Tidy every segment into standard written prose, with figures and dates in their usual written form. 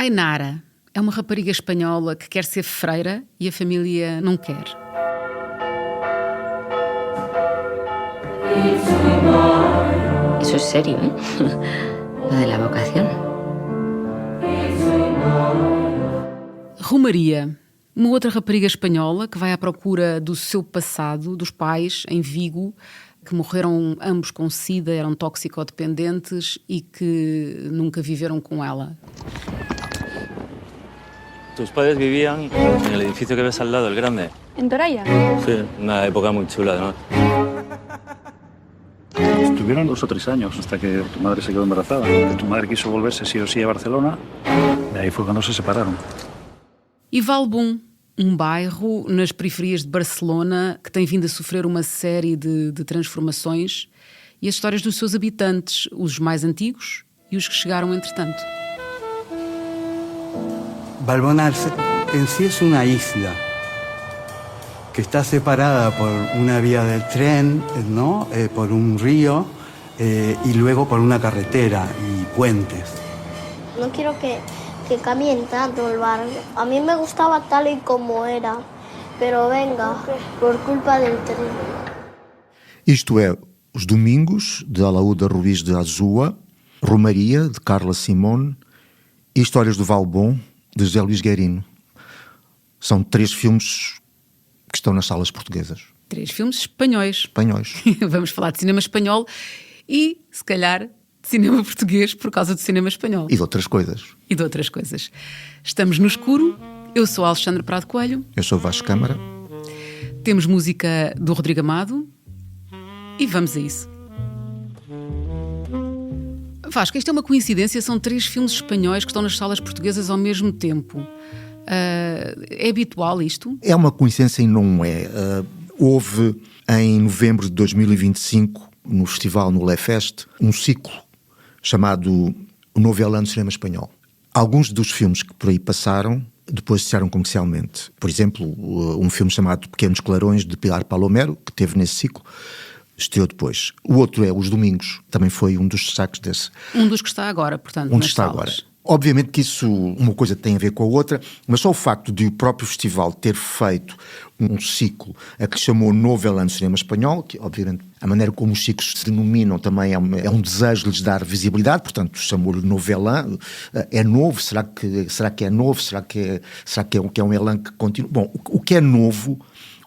Ainara é uma rapariga espanhola que quer ser freira e a família não quer. Eso es serio, ¿eh? Lo de la vocación. Romaria, uma outra rapariga espanhola que vai à procura do seu passado, dos pais, em Vigo, que morreram ambos com sida, eram toxicodependentes e que nunca viveram com ela. Tus padres vivían en el edificio que ves al lado, el grande. ¿En Toralla? Sí, una época muy chula, ¿no? Estuvieron 2 o 3 años hasta que tu madre se quedó embarazada. Que tu madre quiso volverse sí o sí a Barcelona. De ahí fue cuando se separaron. E Valbom, um bairro nas periferias de Barcelona que tem vindo a sofrer uma série de transformações, e as histórias dos seus habitantes, os mais antigos e os que chegaram entretanto. Valbom en sí es una isla que está separada por una vía del tren, ¿no? Por un río y luego por una carretera y puentes. No quiero que cambien tanto el barrio. A mí me gustaba tal y como era, pero venga, por culpa del tren. Isto é Os Domingos, de Alaúda Ruiz de Azua, Romaria, de Carla Simón, e Histórias do Valbom, de José Luís Guerino. São 3 filmes que estão nas salas portuguesas. 3 filmes espanhóis. Espanhóis. Vamos falar de cinema espanhol e, se calhar, de cinema português por causa do cinema espanhol. E de outras coisas. Estamos no escuro. Eu sou a Alexandre Prado Coelho. Eu sou o Vasco Câmara. Temos música do Rodrigo Amado. E vamos a isso. Vasco, isto é uma coincidência, são 3 filmes espanhóis que estão nas salas portuguesas ao mesmo tempo. É habitual isto? É uma coincidência e não é. Houve, em novembro de 2025, no festival, no Lefest, um ciclo chamado O Novo Elan do Cinema Espanhol. Alguns dos filmes que por aí passaram depois se fizeram comercialmente. Por exemplo, um filme chamado Pequenos Clarões, de Pilar Palomero, que teve nesse ciclo, estreou depois. O outro é Os Domingos, também foi um dos destaques desse. Um dos que está agora, portanto, um nas está salas. Agora. Obviamente que isso, uma coisa tem a ver com a outra, mas só o facto de o próprio festival ter feito um ciclo a que chamou Novo Elan do Cinema Espanhol, que obviamente a maneira como os ciclos se denominam também é um desejo de lhes dar visibilidade, portanto chamou-lhe Novo Elan. É novo? Será que é novo? Será que é um Elan que continua? Bom, o que é novo,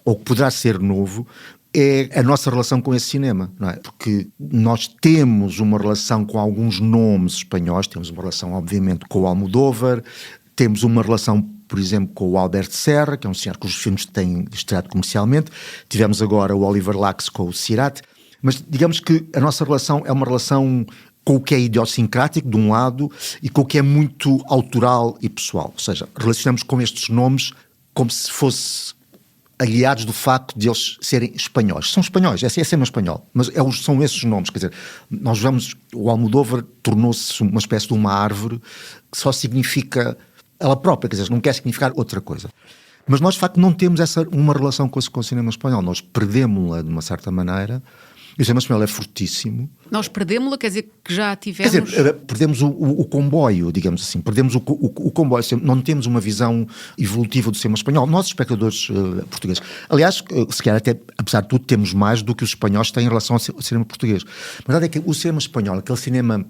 ou que poderá ser novo, é a nossa relação com esse cinema, não é? Porque nós temos uma relação com alguns nomes espanhóis, temos uma relação, obviamente, com o Almodóvar, temos uma relação, por exemplo, com o Albert Serra, que é um senhor cujos filmes têm estreado comercialmente, tivemos agora o Oliver Lax com o Sirat, mas digamos que a nossa relação é uma relação com o que é idiosincrático, de um lado, e com o que é muito autoral e pessoal, ou seja, relacionamos com estes nomes como se fosse aliados do facto de eles serem espanhóis. São espanhóis, é cinema espanhol, mas são esses nomes, quer dizer, nós vemos, o Almodóvar tornou-se uma espécie de uma árvore que só significa ela própria, quer dizer, não quer significar outra coisa. Mas nós, de facto, não temos uma relação com o cinema espanhol, nós perdemos-la de uma certa maneira. E o cinema espanhol é fortíssimo. Nós perdemos-la, quer dizer que já tivemos... Quer dizer, perdemos o comboio, digamos assim. Perdemos o comboio. Não temos uma visão evolutiva do cinema espanhol. Nós, espectadores portugueses. Aliás, se calhar até, apesar de tudo, temos mais do que os espanhóis têm em relação ao cinema português. A verdade é que o cinema espanhol, aquele cinema...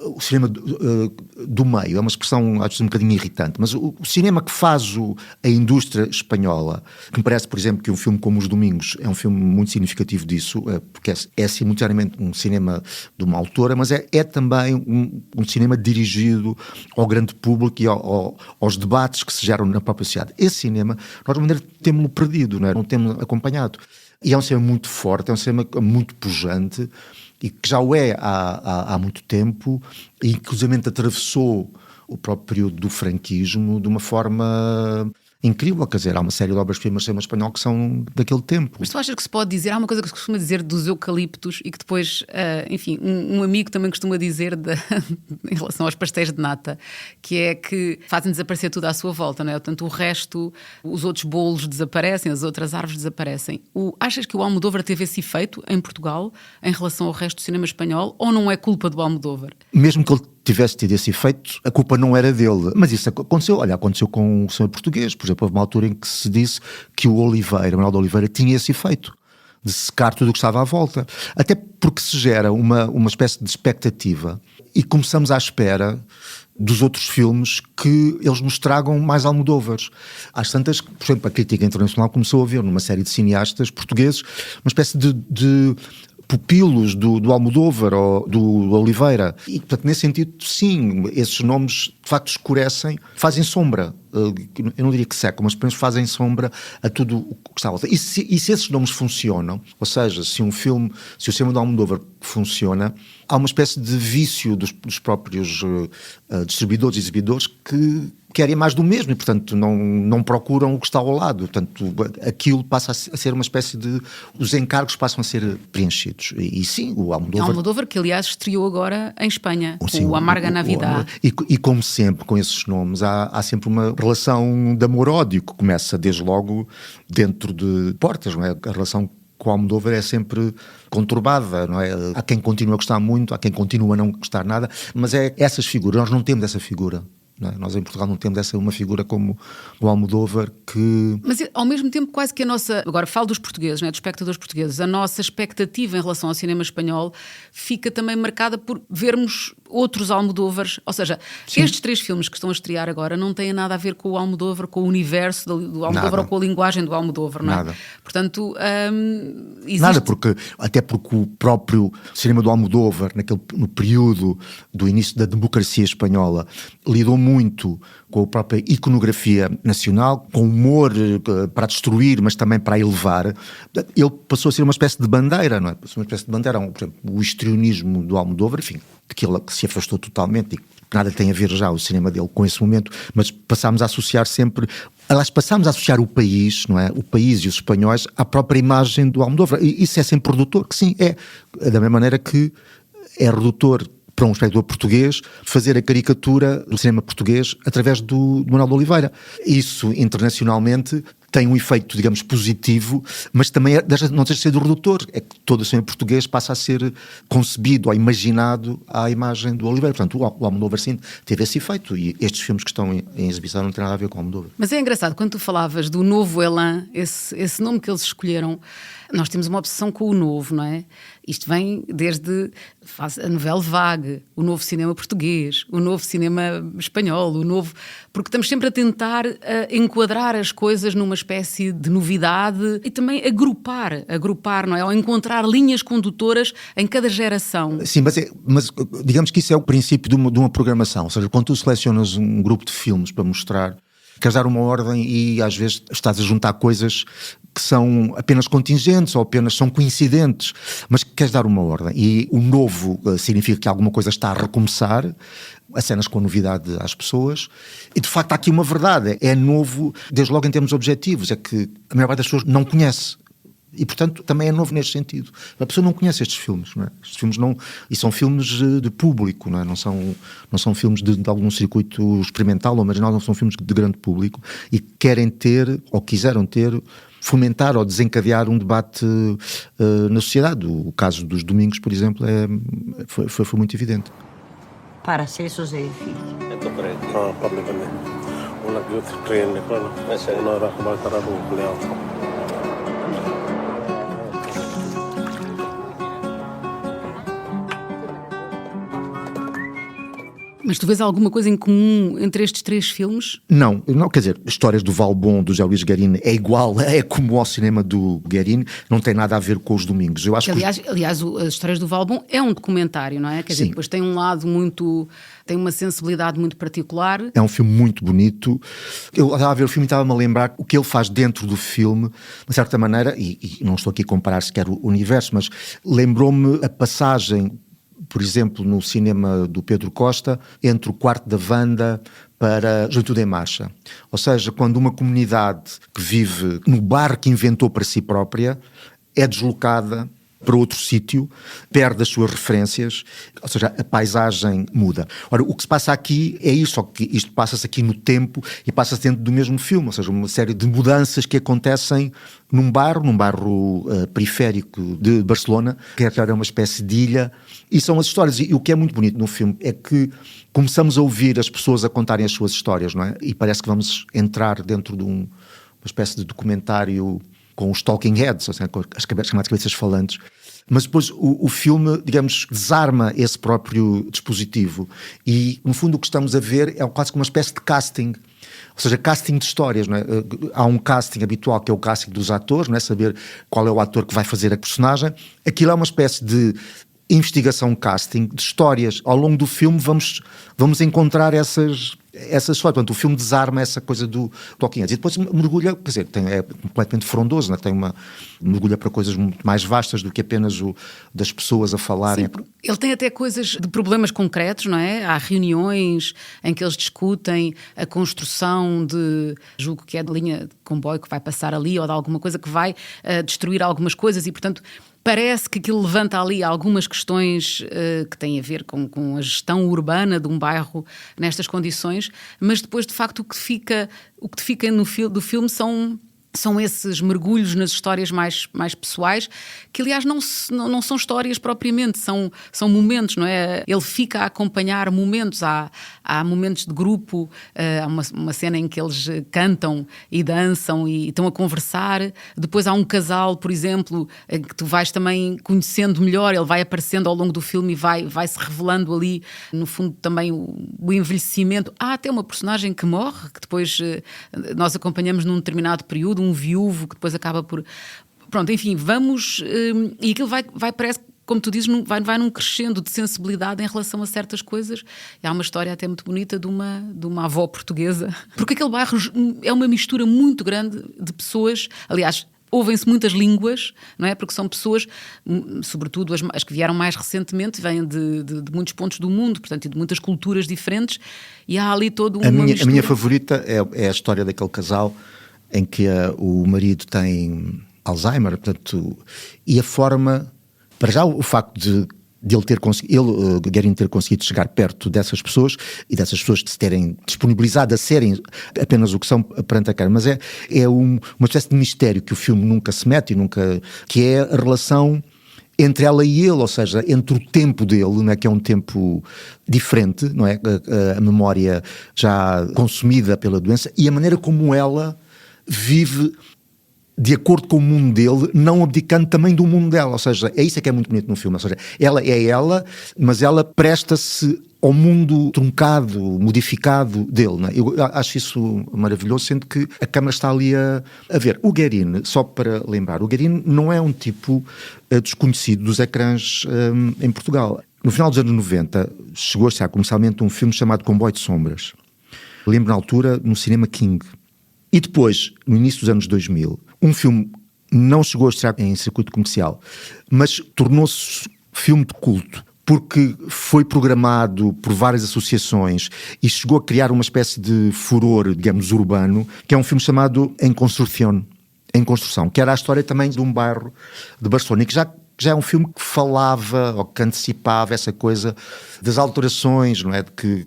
O cinema do meio é uma expressão às vezes um bocadinho irritante, mas o cinema que faz a indústria espanhola, que me parece, por exemplo, que um filme como Os Domingos é um filme muito significativo disso, porque é simultaneamente um cinema de uma autora, mas é também um cinema dirigido ao grande público e aos debates que se geram na própria sociedade. Esse cinema, nós de maneira temos-lo perdido, não temos acompanhado. E é um cinema muito forte, é um cinema muito pujante, e que já o é há muito tempo, e inclusive atravessou o próprio período do franquismo de uma forma incrível, quer dizer, há uma série de obras-primas do cinema espanhol que são daquele tempo. Mas tu achas que se pode dizer, há uma coisa que se costuma dizer dos eucaliptos e que depois, enfim, um amigo também costuma dizer em relação aos pastéis de nata, que é que fazem desaparecer tudo à sua volta, não é? Portanto, o resto, os outros bolos desaparecem, as outras árvores desaparecem. Achas que o Almodóvar teve esse efeito em Portugal em relação ao resto do cinema espanhol, ou não é culpa do Almodóvar? Mesmo que ele tivesse tido esse efeito, a culpa não era dele. Mas isso aconteceu. Olha, aconteceu com o cinema português. Por exemplo, houve uma altura em que se disse que o Manuel de Oliveira, tinha esse efeito de secar tudo o que estava à volta. Até porque se gera uma espécie de expectativa e começamos à espera dos outros filmes que eles nos tragam mais Almodóvares. Às tantas, por exemplo, a crítica internacional começou a ver numa série de cineastas portugueses uma espécie de pupilos do Almodóvar ou do Oliveira. E, portanto, nesse sentido, sim, esses nomes de facto escurecem, fazem sombra. Eu não diria que secam, mas pelo menos fazem sombra a tudo o que está à volta. E se esses nomes funcionam, ou seja, se o cinema do Almodóvar funciona, há uma espécie de vício dos próprios distribuidores e exibidores que querem mais do mesmo e, portanto, não procuram o que está ao lado. Portanto, aquilo passa a ser uma espécie de... Os encargos passam a ser preenchidos. E sim, o Almodóvar... Almodóvar, que aliás estreou agora em Espanha, com o Amarga Navidad. E como sempre, com esses nomes, há sempre uma relação de amor-ódio que começa desde logo dentro de portas, não é? A relação com o Almodóvar é sempre conturbada, não é? Há quem continua a gostar muito, há quem continua a não gostar nada, mas é essas figuras, nós não temos essa figura. Não é? Nós em Portugal não temos uma figura como o Almodóvar que... Mas ao mesmo tempo quase que a nossa... Agora falo dos portugueses, não é? Dos espectadores portugueses. A nossa expectativa em relação ao cinema espanhol fica também marcada por vermos outros Almodóvares. Ou seja, sim, estes 3 filmes que estão a estrear agora não têm nada a ver com o Almodóvar, com o universo do Almodóvar ou com a linguagem do Almodóvar, não é? Nada. Portanto, existe... Nada, até porque o próprio cinema do Almodóvar, no período do início da democracia espanhola, lidou muito com a própria iconografia nacional, com humor para destruir, mas também para elevar. Ele passou a ser uma espécie de bandeira, não é? Passou uma espécie de bandeira, por exemplo, o histrionismo do Almodóvar, enfim, daquilo que se afastou totalmente e que nada tem a ver já o cinema dele com esse momento, mas passámos a associar sempre... Aliás, passámos a associar o país, não é? O país e os espanhóis à própria imagem do Almodóvar. E isso é sempre redutor, que sim, é. Da mesma maneira que é redutor para um espectador português fazer a caricatura do cinema português através do Manuel de Oliveira. Isso, internacionalmente, tem um efeito, digamos, positivo, mas também não deixa de ser do redutor. É que todo o cinema português passa a ser concebido ou imaginado à imagem do Oliveira. Portanto, o Almodóvar, sim, teve esse efeito. E estes filmes que estão em exibição não têm nada a ver com o Almodóvar. Mas é engraçado, quando tu falavas do novo Elan, esse nome que eles escolheram, nós temos uma obsessão com o novo, não é? Isto vem desde a novela vague, o novo cinema português, o novo cinema espanhol, porque estamos sempre a tentar enquadrar as coisas numa espécie de novidade e também agrupar, não é? Ou encontrar linhas condutoras em cada geração. Sim, mas digamos que isso é o princípio de uma programação, ou seja, quando tu selecionas um grupo de filmes para mostrar, queres dar uma ordem e às vezes estás a juntar coisas que são apenas contingentes ou apenas são coincidentes, mas queres dar uma ordem. E o novo significa que alguma coisa está a recomeçar, acenas com a novidade às pessoas, e de facto há aqui uma verdade, é novo desde logo em termos objetivos, é que a maior parte das pessoas não conhece. E, portanto, também é novo neste sentido. A pessoa não conhece estes filmes, não é? Estes filmes não... E são filmes de público, não é? Não são filmes de algum circuito experimental ou marginal, não são filmes de grande público e querem ter, ou quiseram ter, fomentar ou desencadear um debate na sociedade. O caso dos Domingos, por exemplo, foi muito evidente. Para se eso se edificia. Esto prende. No, parli per me. Una più trenne, quello. Una raccomandarà un Mas tu vês alguma coisa em comum entre estes 3 filmes? Não, quer dizer, Histórias do Valbon, do José Luís Guerini, é igual, é como ao cinema do Guerini, não tem nada a ver com os Domingos. Eu acho aliás, as Histórias do Valbon é um documentário, não é? Quer dizer, depois tem um lado muito... tem uma sensibilidade muito particular. É um filme muito bonito. Eu estava a ver o filme e estava-me a lembrar o que ele faz dentro do filme, de certa maneira, e não estou aqui a comparar sequer o universo, mas lembrou-me a passagem, por exemplo, no cinema do Pedro Costa, entre o Quarto da Wanda para Juventude em Marcha. Ou seja, quando uma comunidade que vive no bar que inventou para si própria é deslocada para outro sítio, perde as suas referências, ou seja, a paisagem muda. Ora, o que se passa aqui é isso, só que isto passa-se aqui no tempo e passa-se dentro do mesmo filme, ou seja, uma série de mudanças que acontecem num bairro periférico de Barcelona, que é uma espécie de ilha, e são as histórias. E o que é muito bonito no filme é que começamos a ouvir as pessoas a contarem as suas histórias, não é? E parece que vamos entrar dentro de uma espécie de documentário com os talking heads, ou seja, com as chamadas cabeças falantes. Mas depois o filme, digamos, desarma esse próprio dispositivo e, no fundo, o que estamos a ver é quase como uma espécie de casting. Ou seja, casting de histórias, não é? Há um casting habitual que é o casting dos atores, não é? Saber qual é o ator que vai fazer a personagem. Aquilo é uma espécie de investigação casting de histórias. Ao longo do filme vamos encontrar essas histórias. Portanto, o filme desarma essa coisa do Talking Heads. E depois mergulha, quer dizer, é completamente frondoso, não é? Mergulha para coisas muito mais vastas do que apenas das pessoas a falarem. Sim, ele tem até coisas de problemas concretos, não é? Há reuniões em que eles discutem a construção de, julgo que é de linha de comboio que vai passar ali ou de alguma coisa que vai destruir algumas coisas e, portanto, parece que aquilo levanta ali algumas questões que têm a ver com a gestão urbana de um bairro nestas condições, mas depois, de facto, o que fica do filme são esses mergulhos nas histórias mais pessoais, que aliás não são histórias propriamente, são momentos, não é? Ele fica a acompanhar momentos, há momentos de grupo, há uma cena em que eles cantam e dançam e estão a conversar, depois há um casal, por exemplo, que tu vais também conhecendo melhor, ele vai aparecendo ao longo do filme e vai-se revelando ali, no fundo, também o envelhecimento. Há até uma personagem que morre, que depois nós acompanhamos num determinado período, um viúvo que depois acaba por... Pronto, enfim, vamos... E aquilo vai parece, como tu dizes, vai num crescendo de sensibilidade em relação a certas coisas. E há uma história até muito bonita de uma avó portuguesa. Porque aquele bairro é uma mistura muito grande de pessoas. Aliás, ouvem-se muitas línguas, não é? Porque são pessoas, sobretudo as que vieram mais recentemente, vêm de muitos pontos do mundo, portanto, e de muitas culturas diferentes. E há ali todo uma mistura. A minha favorita é a história daquele casal em que o marido tem Alzheimer, portanto, e a forma, para já o facto de ele ter conseguido, Guerin ter conseguido chegar perto dessas pessoas e dessas pessoas se terem disponibilizado a serem apenas o que são perante a câmara, mas é uma espécie de mistério que o filme nunca se mete, que é a relação entre ela e ele, ou seja, entre o tempo dele, não é, que é um tempo diferente, não é, a memória já consumida pela doença, e a maneira como ela vive de acordo com o mundo dele, não abdicando também do mundo dela, ou seja, é isso que é muito bonito no filme, ou seja, ela é ela, mas ela presta-se ao mundo truncado, modificado dele, não é? Eu acho isso maravilhoso, sendo que a câmara está ali a ver. O Guerin, só para lembrar, o Guerin não é um tipo desconhecido dos ecrãs em Portugal. No final dos anos 90, chegou a estar comercialmente um filme chamado Comboio de Sombras. Lembro na altura, no Cinema King. E depois, no início dos anos 2000, um filme não chegou a estar em circuito comercial, mas tornou-se filme de culto, porque foi programado por várias associações e chegou a criar uma espécie de furor, digamos, urbano, que é um filme chamado Em Construção, que era a história também de um bairro de Barcelona, e que já é um filme que falava ou que antecipava essa coisa das alterações, não é?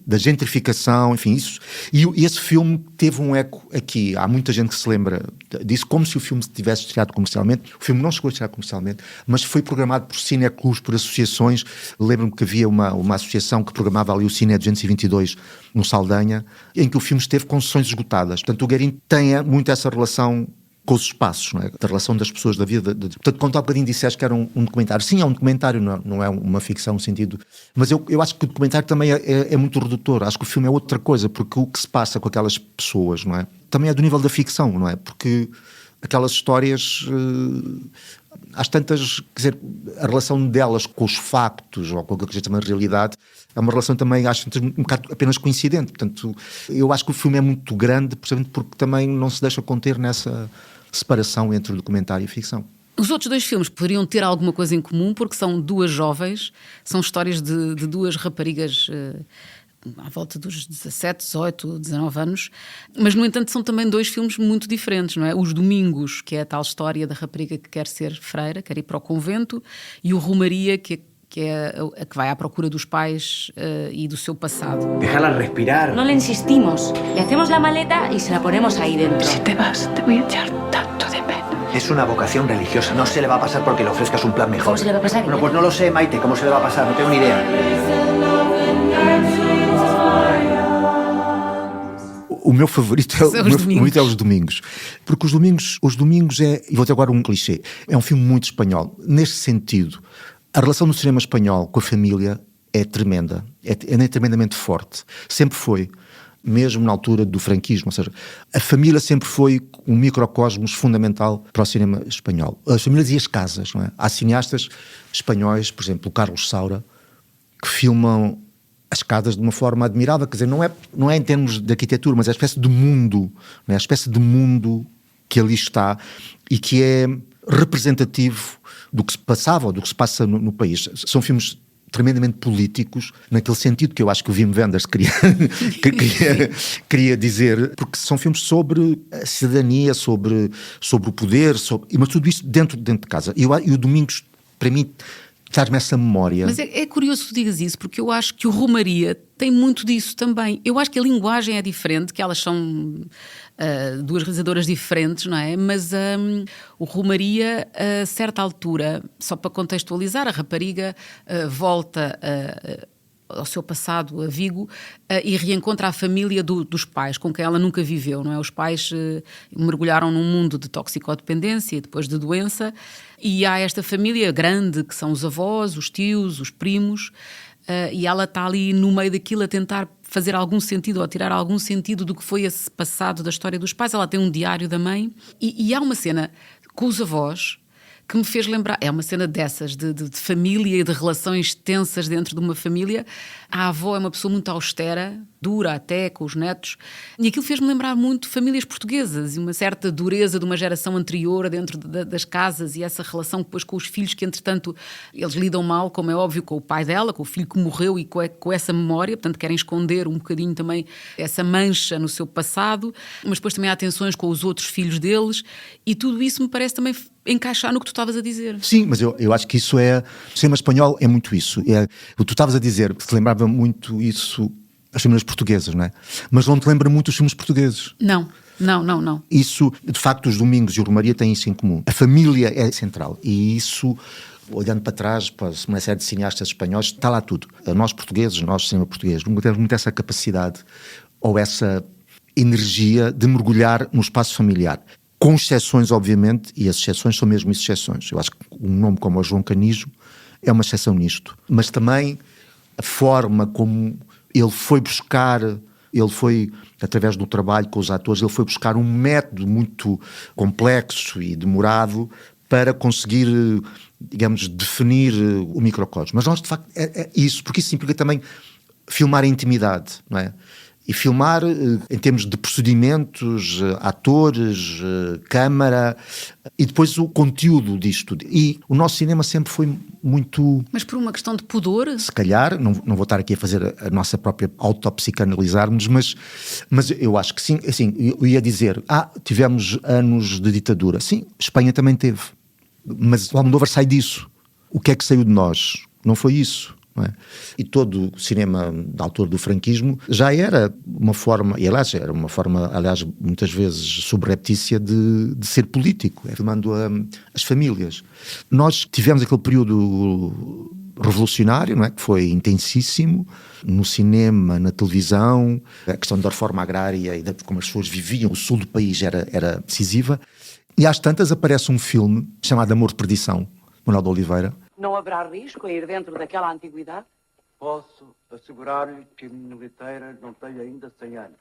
Da gentrificação, enfim, isso. E esse filme teve um eco aqui. Há muita gente que se lembra disso, como se o filme tivesse estreado comercialmente. O filme não chegou a estrear comercialmente, mas foi programado por cineclubs, por associações. Lembro-me que havia uma associação que programava ali o Cine 222 no Saldanha, em que o filme esteve com sessões esgotadas. Portanto, o Guerin tem muito essa relação com os espaços, não é? Da relação das pessoas, da vida. Portanto, quando há um bocadinho disseste que era um documentário, sim, é um documentário, não é uma ficção no sentido... Mas eu acho que o documentário também é muito redutor. Acho que o filme é outra coisa, porque o que se passa com aquelas pessoas, não é? Também é do nível da ficção, não é? Porque aquelas histórias... às tantas, quer dizer, a relação delas com os factos, ou com aquilo que a gente chama de realidade, é uma relação também, acho, um bocado apenas coincidente. Portanto, eu acho que o filme é muito grande, precisamente porque também não se deixa conter nessa separação entre o documentário e a ficção. Os outros dois filmes poderiam ter alguma coisa em comum, porque são duas jovens, são histórias de duas raparigas à volta dos 17, 18, 19 anos, mas no entanto são também dois filmes muito diferentes, não é? Os Domingos, que é a tal história da rapariga que quer ser freira, quer ir para o convento, e o Romaria, que é a que vai à procura dos pais e do seu passado. Déjala respirar. No le insistimos. Le hacemos la maleta y se la ponemos ahí dentro. Si te vas, te voy a echar tanto de menos. Es una vocación religiosa. No se le va a pasar porque le ofrezcas un plan mejor. ¿Cómo se le va a pasar? Bueno, pues no lo sé, Maite. ¿Cómo se le va a pasar? No tengo ni idea. O meu favorito é Os Domingos. Porque Os Domingos é, e vou ter agora um clichê, é um filme muito espanhol. Neste sentido, a relação do cinema espanhol com a família é tremenda, é tremendamente forte. Sempre foi, mesmo na altura do franquismo. Ou seja, a família sempre foi um microcosmos fundamental para o cinema espanhol. As famílias e as casas, não é? Há cineastas espanhóis, por exemplo, o Carlos Saura, que filmam as casas de uma forma admirável. Quer dizer, não é em termos de arquitetura, mas é a espécie de mundo, não é? A espécie de mundo que ali está e que é representativo do que se passava ou do que se passa no país. São filmes tremendamente políticos, naquele sentido que eu acho que o Wim Wenders queria dizer, porque são filmes sobre a cidadania, sobre o poder, mas tudo isto dentro de casa. E o Domingos, para mim, traz-me essa memória. Mas é curioso que tu digas isso, porque eu acho que o Romaria tem muito disso também. Eu acho que a linguagem é diferente, que elas são duas realizadoras diferentes, não é? Mas o Romaria, a certa altura, só para contextualizar, a rapariga volta ao seu passado, a Vigo, e reencontra a família dos pais, com quem ela nunca viveu, não é? Os pais mergulharam num mundo de toxicodependência e depois de doença, e há esta família grande, que são os avós, os tios, os primos, e ela está ali no meio daquilo a tentar fazer algum sentido, ou tirar algum sentido do que foi esse passado da história dos pais. Ela tem um diário da mãe, e há uma cena com os avós que me fez lembrar, é uma cena dessas, de família e de relações tensas dentro de uma família. A avó é uma pessoa muito austera, dura até com os netos, e aquilo fez-me lembrar muito famílias portuguesas e uma certa dureza de uma geração anterior dentro das casas, e essa relação depois com os filhos, que entretanto eles lidam mal, como é óbvio, com o pai dela, com o filho que morreu, e com essa memória, portanto querem esconder um bocadinho também essa mancha no seu passado, mas depois também há tensões com os outros filhos deles, e tudo isso me parece também encaixar no que tu estavas a dizer. Sim, mas eu acho que isso é... O cinema espanhol é muito isso. O que tu estavas a dizer, que te lembrava muito isso, as famílias portuguesas, não é? Mas não te lembra muito os filmes portugueses. Não. Isso, de facto, os Domingos e o Romaria têm isso em comum. A família é central. E isso, olhando para trás, para uma série de cineastas espanhóis, está lá tudo. Nós portugueses, nós cinema português, nunca temos muito essa capacidade ou essa energia de mergulhar no espaço familiar. Com exceções, obviamente, e as exceções são mesmo exceções. Eu acho que um nome como o João Canijo é uma exceção nisto. Mas também a forma como ele foi buscar, através do trabalho com os atores, ele foi buscar um método muito complexo e demorado para conseguir, digamos, definir o microcosmos. Mas nós, de facto, é isso, porque isso implica também filmar a intimidade, não é? E filmar em termos de procedimentos, atores, câmara, e depois o conteúdo disto. E o nosso cinema sempre foi muito... Mas por uma questão de pudor? Se calhar, não vou estar aqui a fazer a nossa própria autopsicanalizar-nos, mas eu acho que sim. Assim, eu ia dizer, tivemos anos de ditadura. Sim, Espanha também teve. Mas o Almodóvar sai disso. O que é que saiu de nós? Não foi isso. É? E todo o cinema da altura do franquismo já era uma forma, e aliás era uma forma, muitas vezes subreptícia de ser político, filmando as famílias. Nós tivemos aquele período revolucionário, não é? Que foi intensíssimo, no cinema, na televisão, a questão da reforma agrária e de como as pessoas viviam, o sul do país era decisiva, e às tantas aparece um filme chamado Amor de Perdição, Manuel de Oliveira. Não haverá risco a ir dentro daquela antiguidade? Posso assegurar-lhe que a minha leiteira não tem ainda 100 anos.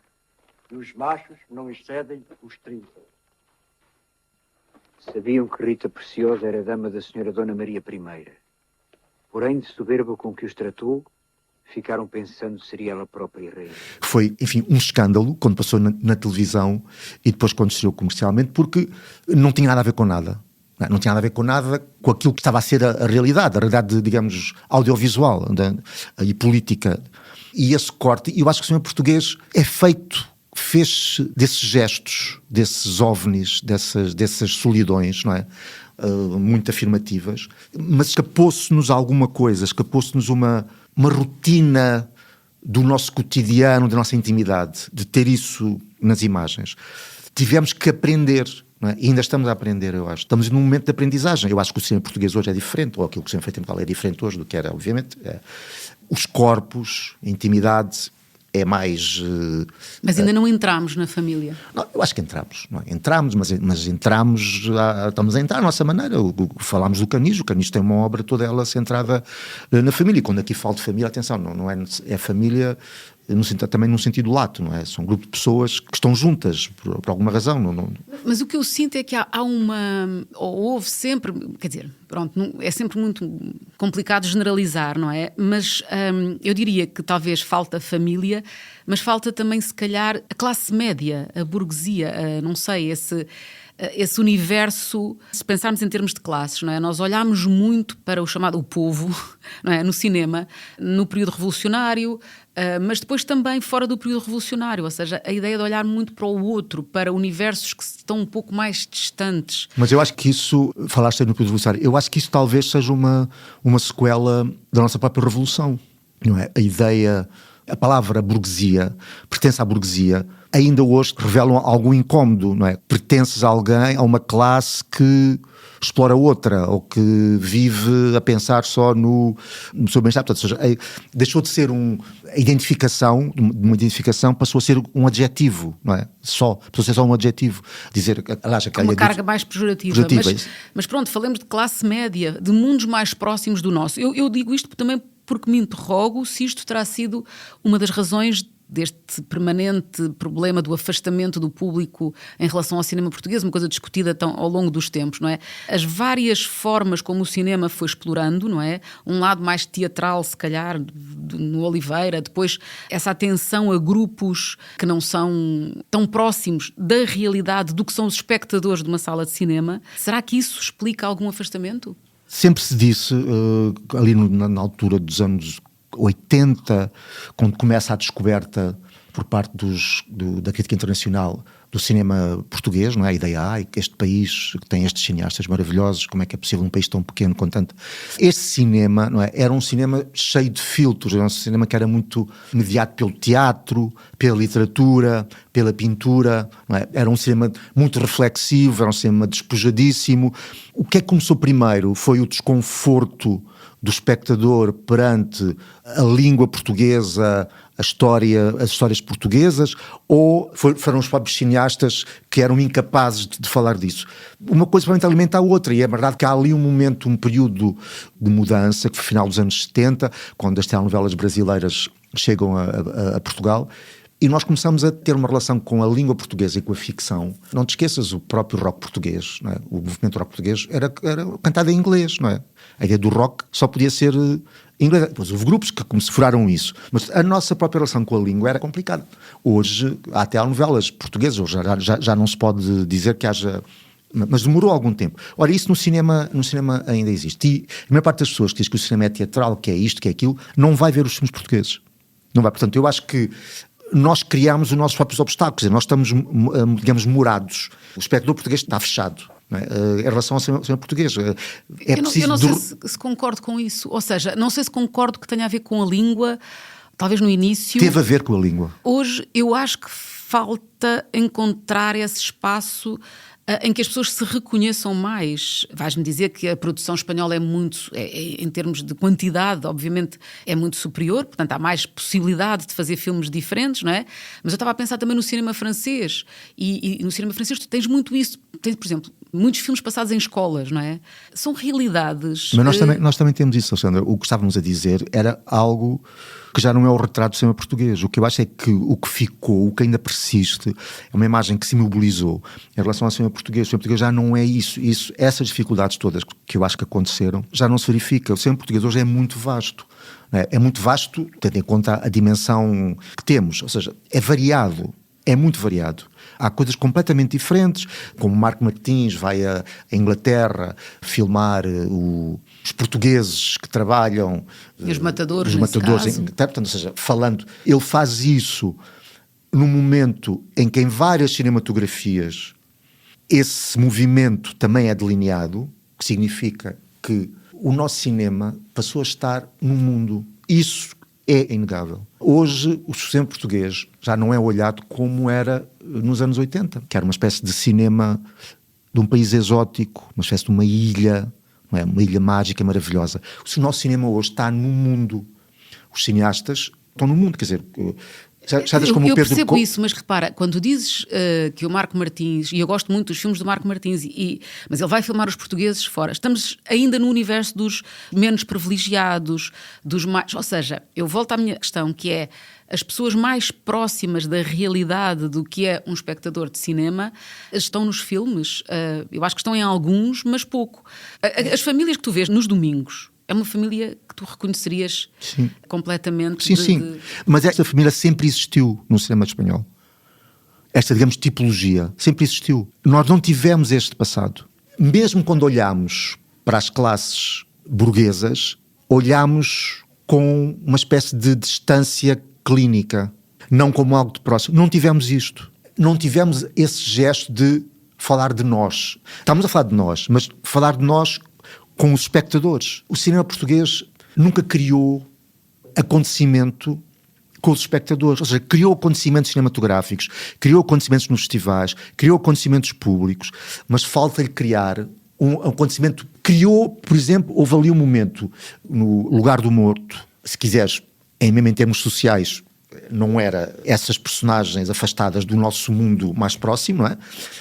E os machos não excedem os 30. Sabiam que Rita Preciosa era dama da senhora Dona Maria I. Porém, de soberba com que os tratou, ficaram pensando se seria ela própria rainha. Foi, enfim, um escândalo quando passou na televisão e depois quando estreou comercialmente, porque não tinha nada a ver com nada. Não tinha nada a ver com nada com aquilo que estava a ser a realidade, digamos, audiovisual e política. E esse corte, eu acho que o cinema português fez-se desses gestos, desses ovnis, dessas solidões, não é? Muito afirmativas, mas escapou-se-nos alguma coisa, escapou-se-nos uma rotina do nosso cotidiano, da nossa intimidade, de ter isso nas imagens. Tivemos que aprender, não é? E ainda estamos a aprender, eu acho. Estamos num momento de aprendizagem. Eu acho que o cinema português hoje é diferente, ou aquilo que o cinema feito em Portugal é diferente hoje do que era, obviamente. Os corpos, a intimidade é mais... Mas ainda não entramos na família. Não, eu acho que entramos. Não é? Entramos, mas entramos... Estamos a entrar à nossa maneira. Falámos do Canijo. O Canijo tem uma obra toda ela centrada na família. E quando aqui falo de família, atenção, não é família... também num sentido lato, não é? São um grupo de pessoas que estão juntas por alguma razão. Mas o que eu sinto é que há uma... Ou houve sempre... Quer dizer, pronto, é sempre muito complicado generalizar, não é? Mas eu diria que talvez falta família, mas falta também, se calhar, a classe média, a burguesia, não sei, esse universo, se pensarmos em termos de classes, não é? Nós olhámos muito para o chamado o povo, não é? No cinema, no período revolucionário, mas depois também fora do período revolucionário, ou seja, a ideia de olhar muito para o outro, para universos que estão um pouco mais distantes. Mas eu acho que isso, falaste aí no período revolucionário, eu acho que isso talvez seja uma sequela da nossa própria revolução, não é? A ideia... A palavra burguesia, pertence à burguesia, ainda hoje revelam algum incómodo, não é? Pertences a alguém, a uma classe que explora outra, ou que vive a pensar só no seu bem-estar. Portanto, ou seja, deixou de ser uma identificação, passou a ser um adjetivo, não é? Passou a ser só um adjetivo. Dizer, aliás, uma carga mais pejorativa. Mas pronto, falemos de classe média, de mundos mais próximos do nosso. Eu digo isto também porque me interrogo se isto terá sido uma das razões deste permanente problema do afastamento do público em relação ao cinema português, uma coisa discutida ao longo dos tempos, não é? As várias formas como o cinema foi explorando, não é? Um lado mais teatral, se calhar, no Oliveira, depois essa atenção a grupos que não são tão próximos da realidade do que são os espectadores de uma sala de cinema. Será que isso explica algum afastamento? Sempre se disse, ali na altura dos anos 80, quando começa a descoberta por parte da crítica internacional do cinema português, não é? A ideia, que este país que tem estes cineastas maravilhosos, como é que é possível um país tão pequeno com tanto... Este cinema, não é? Era um cinema cheio de filtros, era um cinema que era muito mediado pelo teatro, pela literatura, pela pintura, não é? Era um cinema muito reflexivo, era um cinema despojadíssimo. O que é que começou primeiro? Foi o desconforto do espectador perante a língua portuguesa, as histórias portuguesas, ou foram os próprios cineastas que eram incapazes de falar disso? Uma coisa provavelmente alimenta a outra, e é verdade que há ali um período de mudança, que foi final dos anos 70, quando as telenovelas brasileiras chegam a Portugal, e nós começamos a ter uma relação com a língua portuguesa e com a ficção. Não te esqueças, o próprio rock português, não é? O movimento rock português era cantado em inglês, não é? A ideia do rock só podia ser em inglês. Depois houve grupos que furaram isso. Mas a nossa própria relação com a língua era complicada. Hoje há telenovelas portuguesas, hoje já não se pode dizer que haja... Mas demorou algum tempo. Ora, isso no cinema ainda existe. E a maior parte das pessoas que diz que o cinema é teatral, que é isto, que é aquilo, não vai ver os filmes portugueses. Não vai. Portanto, eu acho que nós criamos os nossos próprios obstáculos, nós estamos, digamos, morados. O espectador português está fechado, não é? Em relação ao cinema português. Eu não sei se concordo com isso, ou seja, não sei se concordo que tenha a ver com a língua, talvez no início... Teve a ver com a língua. Hoje eu acho que falta encontrar esse espaço em que as pessoas se reconheçam mais. Vais-me dizer que a produção espanhola é muito, em termos de quantidade, obviamente, é muito superior, portanto há mais possibilidade de fazer filmes diferentes, não é? Mas eu estava a pensar também no cinema francês, e no cinema francês tu tens muito isso. Tens, por exemplo, muitos filmes passados em escolas, não é? São realidades... Mas nós também temos isso, Alexandra. O que estávamos a dizer era algo que já não é o retrato do cinema português. O que eu acho é que o que ficou, o que ainda persiste, é uma imagem que se imobilizou em relação ao cinema português. O cinema português já não é isso. Essas dificuldades todas que eu acho que aconteceram já não se verifica. O cinema português hoje é muito vasto. É muito vasto, tendo em conta a dimensão que temos. Ou seja, é variado. é muito variado. Há coisas completamente diferentes, como Marco Martins vai à Inglaterra filmar os portugueses que trabalham... E os matadores, portanto, ou seja, falando... Ele faz isso num momento em que em várias cinematografias esse movimento também é delineado, que significa que o nosso cinema passou a estar no mundo. Isso é inegável. Hoje, o cinema português já não é olhado como era nos anos 80, que era uma espécie de cinema de um país exótico, uma espécie de uma ilha, não é? Uma ilha mágica, maravilhosa. O nosso cinema hoje está no mundo. Os cineastas estão no mundo, quer dizer... Eu percebo isso, mas repara, quando dizes que o Marco Martins, e eu gosto muito dos filmes do Marco Martins, mas ele vai filmar os portugueses fora, estamos ainda no universo dos menos privilegiados, dos mais... Ou seja, eu volto à minha questão, que é as pessoas mais próximas da realidade do que é um espectador de cinema estão nos filmes. Eu acho que estão em alguns, mas pouco. As famílias que tu vês nos domingos, é uma família que tu reconhecerias completamente. Sim. Mas esta família sempre existiu no cinema espanhol. Esta, digamos, tipologia sempre existiu. Nós não tivemos este passado. Mesmo quando olhamos para as classes burguesas, olhamos com uma espécie de distância clínica, não como algo de próximo. Não tivemos isto. Não tivemos esse gesto de falar de nós. Estamos a falar de nós, mas falar de nós com os espectadores. O cinema português nunca criou acontecimento com os espectadores, ou seja, criou acontecimentos cinematográficos, criou acontecimentos nos festivais, criou acontecimentos públicos, mas falta-lhe criar um acontecimento. Criou, por exemplo, houve ali um momento no Lugar do Morto, se quiseres, mesmo em termos sociais, não era essas personagens afastadas do nosso mundo mais próximo, não é?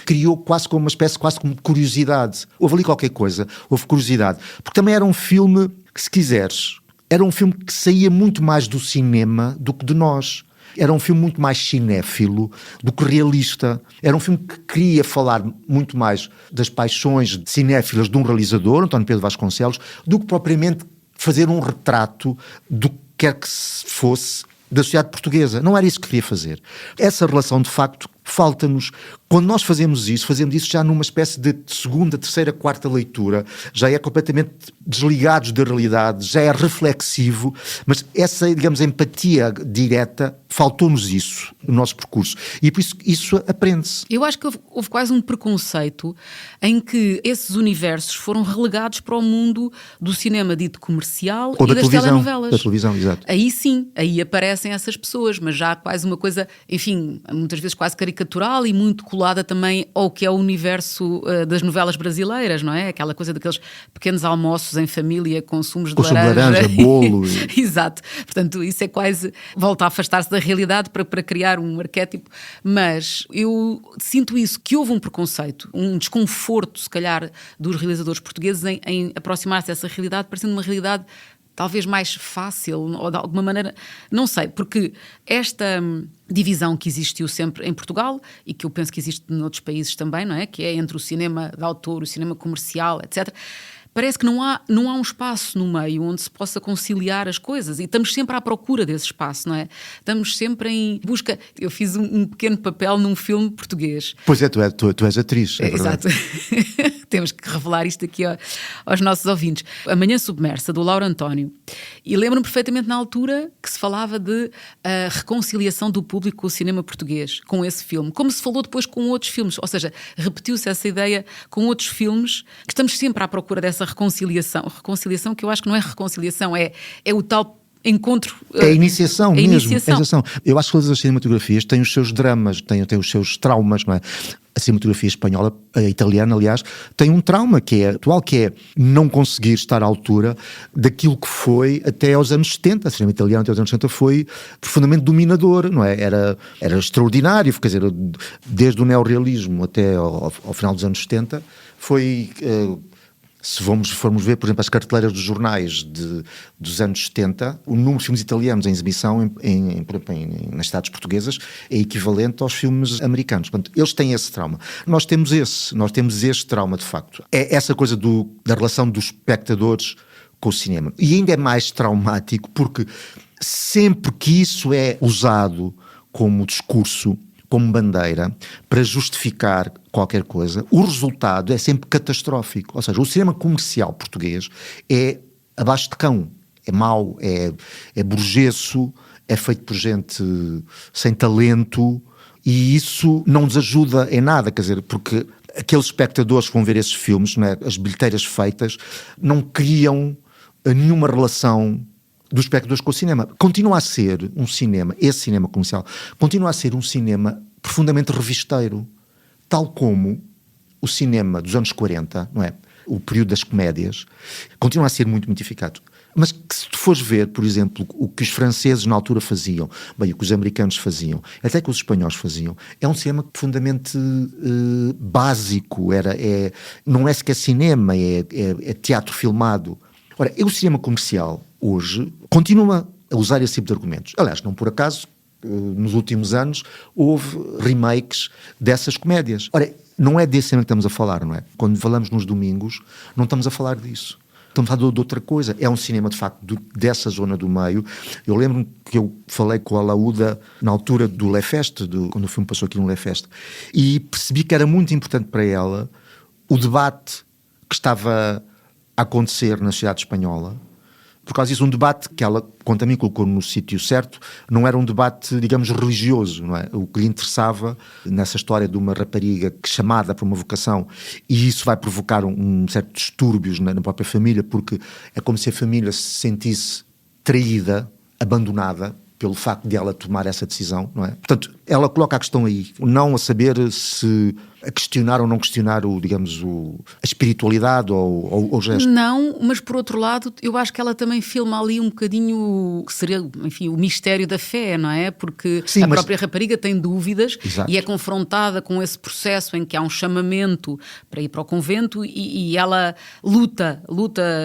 Criou quase como uma espécie, quase como curiosidade. Houve ali qualquer coisa, houve curiosidade. Porque também era um filme que, se quiseres, era um filme que saía muito mais do cinema do que de nós. Era um filme muito mais cinéfilo do que realista. Era um filme que queria falar muito mais das paixões cinéfilas de um realizador, António Pedro Vasconcelos, do que propriamente fazer um retrato do que quer que fosse da sociedade portuguesa. Não era isso que queria fazer. Essa relação, de facto, falta-nos. Quando nós fazemos isso já numa espécie de segunda, terceira, quarta leitura, já é completamente desligados da realidade, já é reflexivo, mas essa, digamos, empatia direta, faltou-nos isso no nosso percurso. E por isso aprende-se. Eu acho que houve quase um preconceito em que esses universos foram relegados para o mundo do cinema dito comercial ou e das telenovelas. Da televisão, exato. Aí sim, aí aparecem essas pessoas, mas já quase uma coisa, enfim, muitas vezes quase caricatural e muito colada também ao que é o universo das novelas brasileiras, não é? Aquela coisa daqueles pequenos almoços em família com sumos de laranja, bolo. Exato. Portanto, isso é quase volta a afastar-se da realidade para criar um arquétipo. Mas eu sinto isso, que houve um preconceito, um desconforto, se calhar, dos realizadores portugueses em aproximar-se dessa realidade, parecendo uma realidade talvez mais fácil, ou de alguma maneira, não sei, porque esta divisão que existiu sempre em Portugal e que eu penso que existe noutros países também, não é? Que é entre o cinema de autor, o cinema comercial, etc., parece que não há um espaço no meio onde se possa conciliar as coisas e estamos sempre à procura desse espaço, não é? Estamos sempre em busca... Eu fiz um pequeno papel num filme português. Pois é, tu és atriz, é verdade. Exato. Temos que revelar isto aqui aos nossos ouvintes. A Manhã Submersa, do Lauro António. E lembro-me perfeitamente na altura que se falava de reconciliação do público com o cinema português, com esse filme. Como se falou depois com outros filmes. Ou seja, repetiu-se essa ideia com outros filmes, que estamos sempre à procura dessa reconciliação que eu acho que não é reconciliação, é o tal encontro. É a iniciação mesmo. Iniciação. Eu acho que todas as cinematografias têm os seus dramas, têm os seus traumas, não é? A cinematografia espanhola, a italiana, aliás, tem um trauma que é atual, que é não conseguir estar à altura daquilo que foi até aos anos 70. A cinema italiana até aos anos 70 foi profundamente dominador, não é? Era extraordinário, quer dizer, desde o neorrealismo até ao final dos anos 70, foi... Se formos ver, por exemplo, as carteleiras dos jornais dos anos 70, o número de filmes italianos em exibição nas cidades portuguesas é equivalente aos filmes americanos. Portanto, eles têm esse trauma. Nós temos este trauma, de facto. É essa coisa da relação dos espectadores com o cinema. E ainda é mais traumático porque sempre que isso é usado como discurso, como bandeira para justificar qualquer coisa, o resultado é sempre catastrófico. Ou seja, o cinema comercial português é abaixo de cão, é mau, é burgueso, é feito por gente sem talento, e isso não nos ajuda em nada, quer dizer, porque aqueles espectadores que vão ver esses filmes, não é, as bilheteiras feitas, não criam nenhuma relação dos espectadores com o cinema. Continua a ser um cinema, esse cinema comercial, continua a ser um cinema profundamente revisteiro, tal como o cinema dos anos 40, não é? O período das comédias, continua a ser muito mitificado. Mas que se tu fores ver, por exemplo, o que os franceses na altura faziam, bem, o que os americanos faziam, até que os espanhóis faziam, é um cinema profundamente básico, não é sequer cinema, é teatro filmado. Ora, o cinema comercial, hoje, continua a usar esse tipo de argumentos. Aliás, não por acaso, nos últimos anos, houve remakes dessas comédias. Ora, não é desse cinema que estamos a falar, não é? Quando falamos nos domingos, não estamos a falar disso. Estamos a falar de outra coisa. É um cinema, de facto, dessa zona do meio. Eu lembro-me que eu falei com a Laúda na altura do Le Fest, quando o filme passou aqui no Le Fest, e percebi que era muito importante para ela o debate que estava a acontecer na sociedade espanhola. Por causa disso, um debate que ela, quanto a mim, colocou no sítio certo, não era um debate, digamos, religioso, não é? O que lhe interessava nessa história de uma rapariga que chamada para uma vocação, e isso vai provocar um certo distúrbios na própria família, porque é como se a família se sentisse traída, abandonada, pelo facto de ela tomar essa decisão, não é? Portanto, ela coloca a questão aí, não a saber se a questionar ou não questionar a espiritualidade ou o gesto. Não, mas por outro lado, eu acho que ela também filma ali um bocadinho, que seria, enfim, o mistério da fé, não é? Porque sim, a própria rapariga tem dúvidas. Exato. E é confrontada com esse processo em que há um chamamento para ir para o convento e ela luta,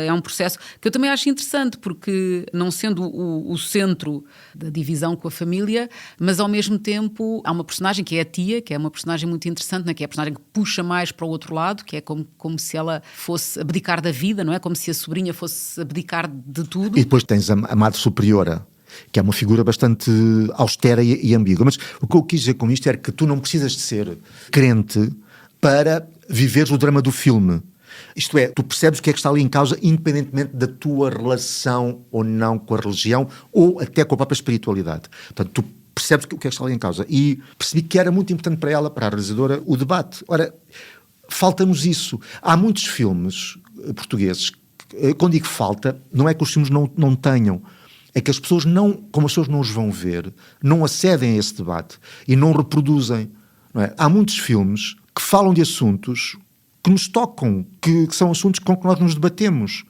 é um processo que eu também acho interessante, porque não sendo o centro da divisão com a família, mas ao mesmo tempo há uma personagem que é a tia, que é uma personagem muito interessante, né? Que é a personagem que puxa mais para o outro lado, que é como se ela fosse abdicar da vida, não é? Como se a sobrinha fosse abdicar de tudo. E depois tens a Madre Superiora, que é uma figura bastante austera e ambígua. Mas o que eu quis dizer com isto é que tu não precisas de ser crente para viveres o drama do filme. Isto é, tu percebes o que é que está ali em causa, independentemente da tua relação ou não com a religião, ou até com a própria espiritualidade. Portanto, tu percebes o que é que está ali em causa. E percebi que era muito importante para ela, para a realizadora, o debate. Ora, falta-nos isso. Há muitos filmes portugueses, quando digo falta, não é que os filmes não tenham, é que as pessoas como as pessoas não os vão ver, não acedem a esse debate e não reproduzem. Não é? Há muitos filmes que falam de assuntos que nos tocam, que são assuntos com que nós nos debatemos.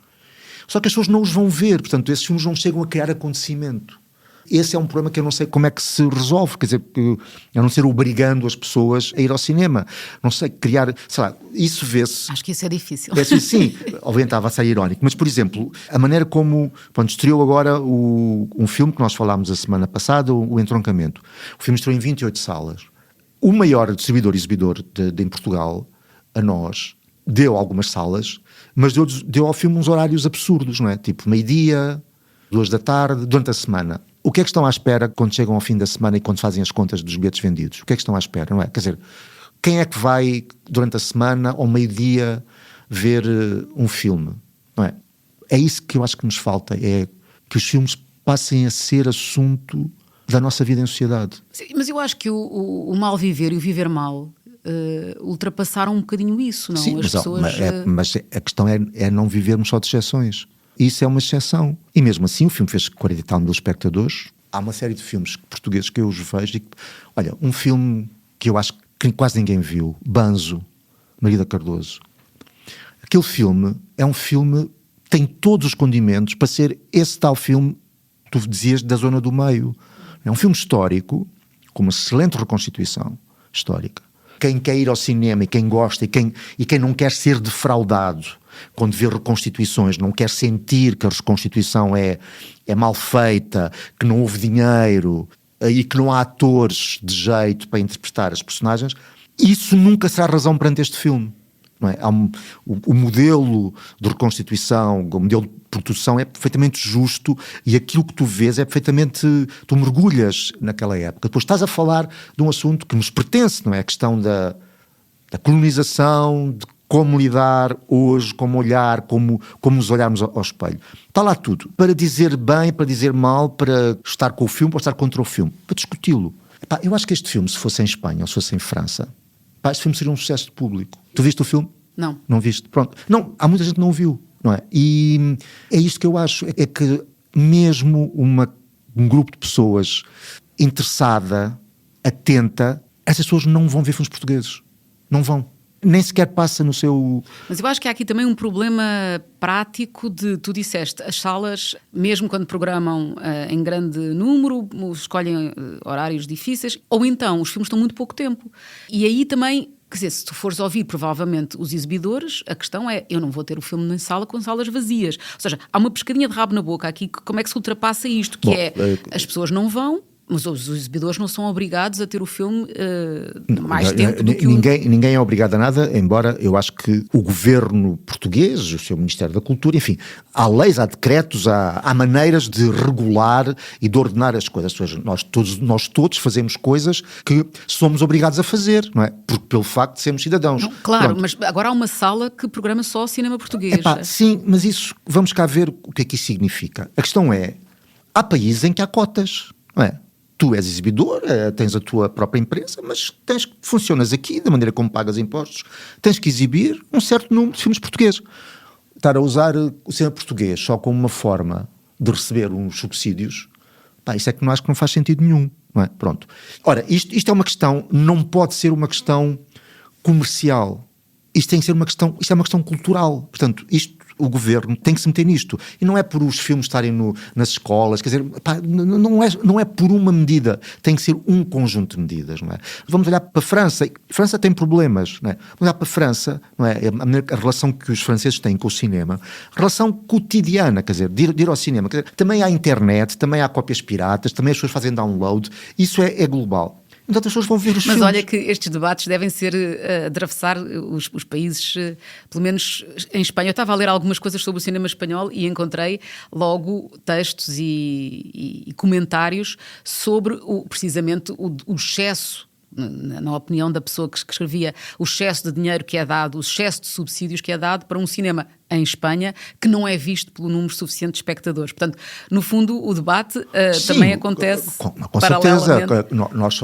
Só que as pessoas não os vão ver, portanto, esses filmes não chegam a criar acontecimento. Esse é um problema que eu não sei como é que se resolve, quer dizer, a não ser obrigando as pessoas a ir ao cinema. Não sei, criar, sei lá, isso vê-se... Acho que isso é difícil. Sim, obviamente estava a ser irónico, mas, por exemplo, a maneira como, estreou agora um filme que nós falámos a semana passada, o Entroncamento. O filme estreou em 28 salas. O maior distribuidor e exibidor em Portugal, a nós, deu algumas salas, mas deu ao filme uns horários absurdos, não é? Tipo, meio-dia, 2 da tarde, durante a semana. O que é que estão à espera quando chegam ao fim da semana e quando fazem as contas dos bilhetes vendidos? O que é que estão à espera, não é? Quer dizer, quem é que vai durante a semana, ao meio-dia, ver um filme, não é? É isso que eu acho que nos falta, é que os filmes passem a ser assunto da nossa vida em sociedade. Sim, mas eu acho que o mal viver e o viver mal ultrapassaram um bocadinho isso, não? Sim, as pessoas... mas a questão é não vivermos só de exceções. Isso é uma exceção. E mesmo assim o filme fez 40 e tal mil espectadores. Há uma série de filmes portugueses que eu os vejo e olha, um filme que eu acho que quase ninguém viu, Banzo, Marida Cardoso. Aquele filme é um filme que tem todos os condimentos para ser esse tal filme, tu dizias, da zona do meio. É um filme histórico, com uma excelente reconstituição histórica. Quem quer ir ao cinema e quem gosta e quem não quer ser defraudado quando vê reconstituições, não quer sentir que a reconstituição é mal feita, que não houve dinheiro e que não há atores de jeito para interpretar as personagens, isso nunca será razão perante este filme. não é? O modelo de reconstituição, o modelo de produção é perfeitamente justo e aquilo que tu vês é perfeitamente... Tu mergulhas naquela época. Depois estás a falar de um assunto que nos pertence, não é? A questão da colonização, de como lidar hoje, como olhar, como nos olharmos ao espelho. Está lá tudo. Para dizer bem, para dizer mal, para estar com o filme, para estar contra o filme. Para discuti-lo. Eu acho que este filme, se fosse em Espanha ou se fosse em França, este filme seria um sucesso de público. Tu viste o filme? Não. Não viste? Pronto. Não, há muita gente que não o viu, não é? E é isto que eu acho, é que mesmo um grupo de pessoas interessada, atenta, essas pessoas não vão ver filmes portugueses. Não vão. Nem sequer passa no seu... Mas eu acho que há aqui também um problema prático de, tu disseste, as salas, mesmo quando programam em grande número, escolhem horários difíceis, ou então os filmes estão muito pouco tempo. E aí também, quer dizer, se tu fores ouvir provavelmente os exibidores, a questão é, eu não vou ter o filme na sala com salas vazias. Ou seja, há uma pescadinha de rabo na boca aqui, como é que se ultrapassa isto? Que as pessoas não vão... Mas os exibidores não são obrigados a ter o filme mais tempo do que ninguém é obrigado a nada, embora eu acho que o governo português, o seu Ministério da Cultura, enfim, há leis, há decretos, há maneiras de regular e de ordenar as coisas. Ou seja, nós todos fazemos coisas que somos obrigados a fazer, não é? Porque pelo facto de sermos cidadãos. Não, claro, pronto. Mas agora há uma sala que programa só cinema português. Sim, mas isso, vamos cá ver o que é que isso significa. A questão é, há países em que há cotas, não é? Tu és exibidor, tens a tua própria empresa, mas funcionas aqui, da maneira como pagas impostos, tens que exibir um certo número de filmes portugueses. Estar a usar o cinema português só como uma forma de receber uns subsídios, isso é que acho que não faz sentido nenhum, não é? Pronto. Ora, isto é uma questão, não pode ser uma questão comercial. Isto tem que ser uma questão, isto é uma questão cultural. Portanto, o governo tem que se meter nisto. E não é por os filmes estarem nas escolas, quer dizer, não é por uma medida, tem que ser um conjunto de medidas, não é? Vamos olhar para a França. A França tem problemas, não é? Vamos olhar para a França, não é? A relação que os franceses têm com o cinema, relação cotidiana, quer dizer, de ir ao cinema. Quer dizer, também há internet, também há cópias piratas, também as pessoas fazem download, isso é global. Então as pessoas vão ver os filmes. Mas olha que estes debates devem ser atravessar os países, pelo menos em Espanha. Eu estava a ler algumas coisas sobre o cinema espanhol e encontrei logo textos e comentários sobre precisamente o excesso, na opinião da pessoa que escrevia, o excesso de dinheiro que é dado, o excesso de subsídios que é dado para um cinema em Espanha que não é visto pelo número suficiente de espectadores. Portanto, no fundo, o debate também acontece com certeza.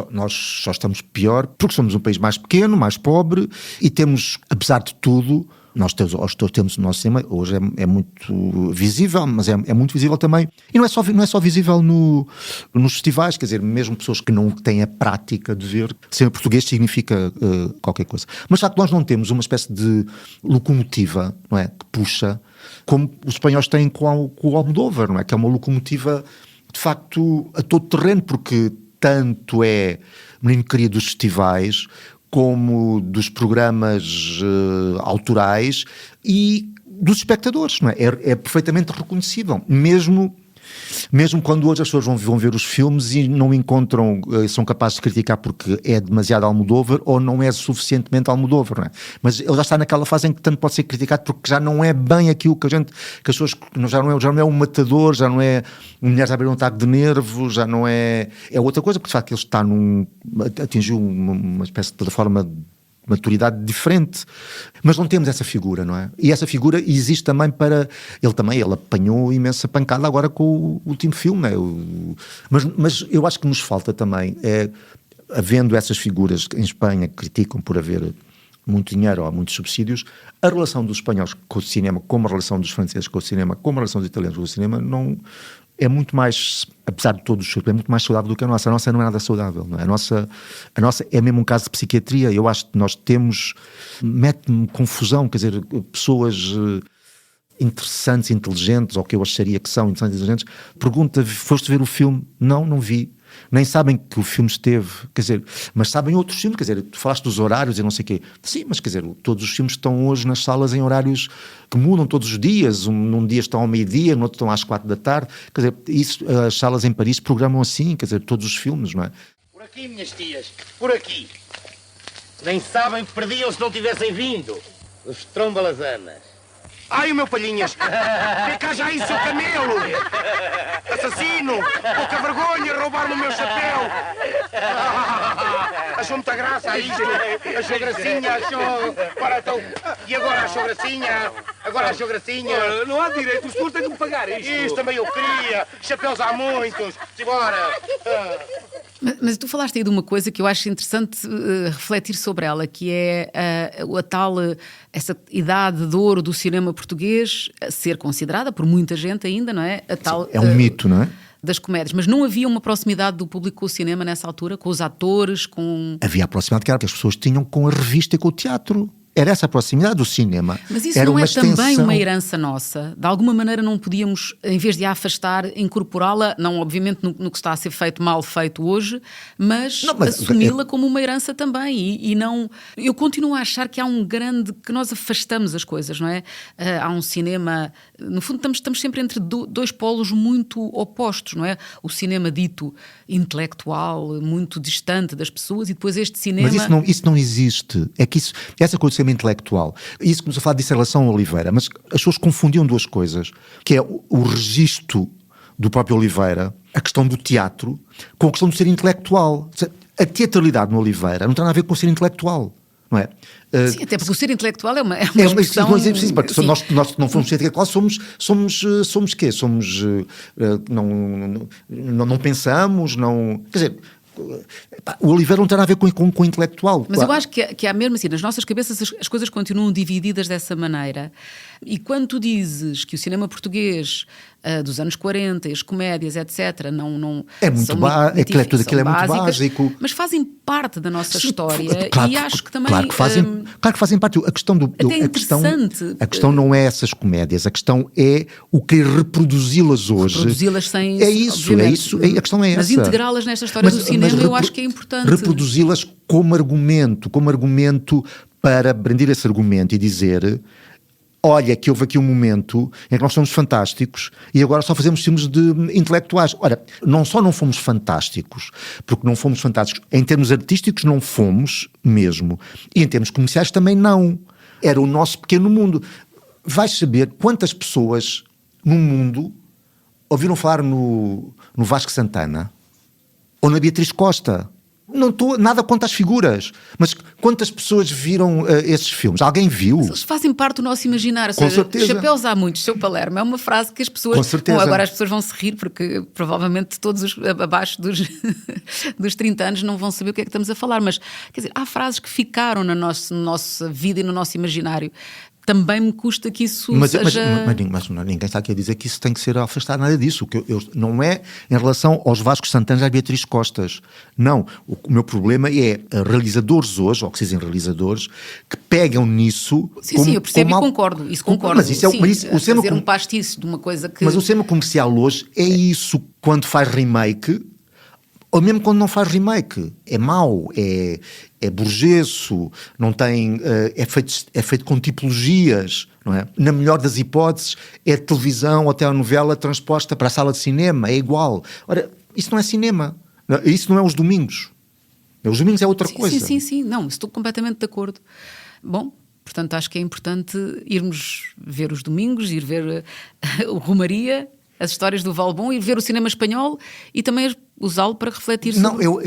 Nós só estamos pior porque somos um país mais pequeno, mais pobre e temos, apesar de tudo... Nós temos o nosso cinema, hoje é muito visível, mas é muito visível também. E não é só visível nos festivais, quer dizer, mesmo pessoas que não têm a prática de ver cinema português significa qualquer coisa. Mas já que nós não temos uma espécie de locomotiva, não é, que puxa, como os espanhóis têm com o Almodóvar, não é? Que é uma locomotiva, de facto, a todo terreno, porque tanto é menino querido dos festivais, como dos programas autorais e dos espectadores, não é? É perfeitamente reconhecível, mesmo quando hoje as pessoas vão ver os filmes e não encontram, são capazes de criticar porque é demasiado Almodóvar ou não é suficientemente Almodóvar, não é? Mas ele já está naquela fase em que tanto pode ser criticado porque já não é bem aquilo que as pessoas, já não é um matador, já não é uma mulher a abrir um ataque de nervo, já não é outra coisa, porque de facto ele está atingiu uma espécie de plataforma de maturidade diferente, mas não temos essa figura, não é? E essa figura existe também ele apanhou imensa pancada agora com o último filme, não é? Mas eu acho que nos falta também, havendo essas figuras em Espanha que criticam por haver muito dinheiro ou muitos subsídios, a relação dos espanhóis com o cinema, como a relação dos franceses com o cinema, como a relação dos italianos com o cinema, não... É muito mais, apesar de todos os filmes, é muito mais saudável do que a nossa. A nossa não é nada saudável, não é? A nossa é mesmo um caso de psiquiatria. Eu acho que nós temos, mete-me confusão, quer dizer, pessoas interessantes, inteligentes, ou que eu acharia que são interessantes e inteligentes, pergunta, foste ver o filme? Não vi. Nem sabem que o filme esteve, quer dizer, mas sabem outros filmes, quer dizer, tu falaste dos horários e não sei o quê. Sim, mas quer dizer, todos os filmes estão hoje nas salas em horários que mudam todos os dias, num dia estão ao meio-dia, no outro estão às 4 da tarde, quer dizer, as salas em Paris programam assim, quer dizer, todos os filmes, não é? Por aqui, minhas tias, por aqui. Nem sabem que perdiam se não tivessem vindo. Os trombalazanas. Ai, o meu Palhinhas! Vem cá já aí, seu camelo! Assassino! Pouca vergonha, roubar-me o meu chapéu! Achou muita graça a isto? Achou gracinha? Achou... Ora, então... E agora achou gracinha? Agora achou gracinha? Não há direito, os senhores têm que me pagar isto. Isto também eu queria! Chapéus há muitos! Simbora! Mas tu falaste aí de uma coisa que eu acho interessante refletir sobre ela, que é a tal, essa idade de ouro do cinema português a ser considerada por muita gente ainda, não é? A tal, é um mito, não é? Das comédias, mas não havia uma proximidade do público com o cinema nessa altura, com os atores, com... Havia a proximidade que as pessoas tinham com a revista e com o teatro. Era essa a proximidade do cinema. Mas isso era não é extensão... também uma herança nossa? De alguma maneira não podíamos, em vez de a afastar, incorporá-la, não obviamente no que está a ser feito, mal feito hoje, mas assumi-la como uma herança também. E não... Eu continuo a achar que há um grande... que nós afastamos as coisas, não é? Há um cinema... No fundo estamos sempre entre dois polos muito opostos, não é? O cinema dito intelectual, muito distante das pessoas, e depois este cinema... Mas isso não existe. É que essa coisa de cinema intelectual, isso começou a falar disso em relação ao Oliveira, mas as pessoas confundiam duas coisas, que é o registro do próprio Oliveira, a questão do teatro, com a questão do ser intelectual. A teatralidade no Oliveira não tem nada a ver com o ser intelectual. Não é? Sim, até porque o ser intelectual é uma expressão... Porque nós não fomos ser intelectuais, somos quê? Somos... não pensamos, não... Quer dizer... O Oliveira não tem nada a ver com o intelectual. Mas eu acho que há mesmo assim, nas nossas cabeças as coisas continuam divididas dessa maneira. E quando tu dizes que o cinema português dos anos 40, as comédias, etc., não é muito básico, tudo aquilo é muito básico. Mas fazem parte da nossa história, claro, e acho que também... Claro que fazem parte. A questão a questão não é essas comédias, a questão é o querer reproduzi-las hoje. Reproduzi-las sem... É isso, a questão é essa. Mas integrá-las nesta história do cinema eu acho que é importante. Reproduzi-las como argumento para brandir esse argumento e dizer... Olha, que houve aqui um momento em que nós somos fantásticos e agora só fazemos filmes de intelectuais. Ora, não só não fomos fantásticos, porque não fomos fantásticos, em termos artísticos não fomos mesmo, e em termos comerciais também não. Era o nosso pequeno mundo. Vais saber quantas pessoas no mundo ouviram falar no Vasco Santana ou na Beatriz Costa. Não estou nada contra as figuras, mas quantas pessoas viram esses filmes? Alguém viu? Eles fazem parte do nosso imaginário. Com certeza. Chapéus há muitos, seu Palermo. É uma frase que as pessoas... Com certeza. Bom, agora as pessoas vão se rir, porque provavelmente todos abaixo dos 30 anos não vão saber o que é que estamos a falar. Mas, quer dizer, há frases que ficaram na nossa vida e no nosso imaginário. Também me custa que isso seja... Mas ninguém está aqui a dizer que isso tem que ser afastado, nada disso. Não é em relação aos Vascos Santanas e à Beatriz Costas. Não. O meu problema é realizadores hoje, ou que se dizem realizadores, que pegam nisso... Sim, eu percebo e concordo. Isso concordo. Mas isso é fazer um pastiço de uma coisa que... Mas o cinema comercial hoje é isso. Quando faz remake... Ou mesmo quando não faz remake, é mau, é burgueso, não tem, é feito com tipologias, não é? Na melhor das hipóteses, é televisão ou telenovela transposta para a sala de cinema, é igual. Ora, isso não é cinema, isso não é os domingos. Os domingos é outra coisa. Sim, não, estou completamente de acordo. Bom, portanto acho que é importante irmos ver os domingos, ir ver o Romaria, as histórias do Valbon, ir ver o cinema espanhol e também usá-lo para refletir sobre... Não,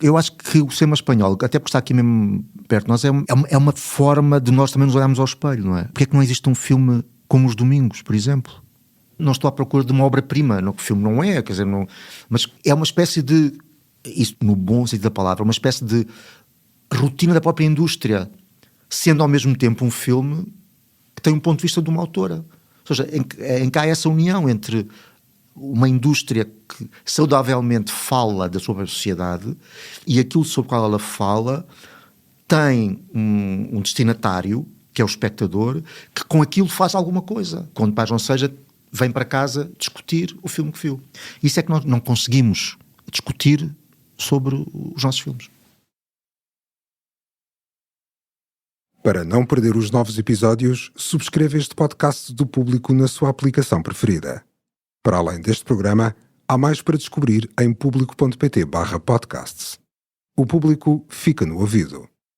eu acho que o cinema espanhol, até porque está aqui mesmo perto de nós, é uma forma de nós também nos olharmos ao espelho, não é? Porque é que não existe um filme como Os Domingos, por exemplo? Não estou à procura de uma obra-prima, o filme não é, quer dizer, não, mas é uma espécie de, isso no bom sentido da palavra, uma espécie de rotina da própria indústria, sendo ao mesmo tempo um filme que tem um ponto de vista de uma autora. Ou seja, em que há essa união entre uma indústria que saudavelmente fala da sua sociedade e aquilo sobre o qual ela fala tem um destinatário, que é o espectador, que com aquilo faz alguma coisa. Quando mais não seja, vem para casa discutir o filme que viu. Isso é que nós não conseguimos discutir sobre os nossos filmes. Para não perder os novos episódios, subscreva este podcast do Público na sua aplicação preferida. Para além deste programa, há mais para descobrir em público.pt/podcasts. O Público fica no ouvido.